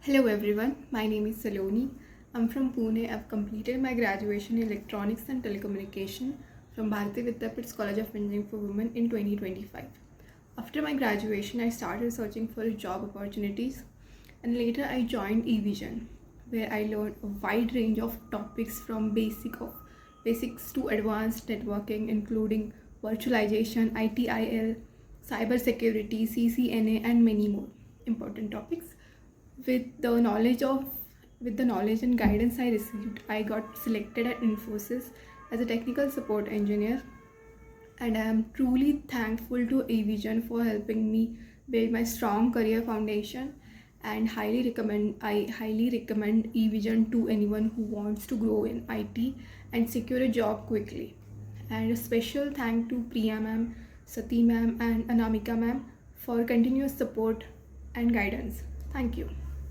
Hello everyone, my name is Saloni. I'm from Pune. I've completed my graduation in Electronics and Telecommunication from Bharati Vidyapit College of Engineering for Women in 2025. After my graduation, I started searching for job opportunities and later I joined eVision, where I learned a wide range of topics from basics to advanced networking, including virtualization, ITIL, cybersecurity, CCNA, and many more important topics. With the knowledge and guidance I received, I got selected at Infosys as a technical support engineer, and I am truly thankful to eVision for helping me build my strong career foundation. And I highly recommend eVision to anyone who wants to grow in IT and secure a job quickly. And a special thank to Priya ma'am, Sati ma'am, and Anamika ma'am for continuous support and guidance. Thank you.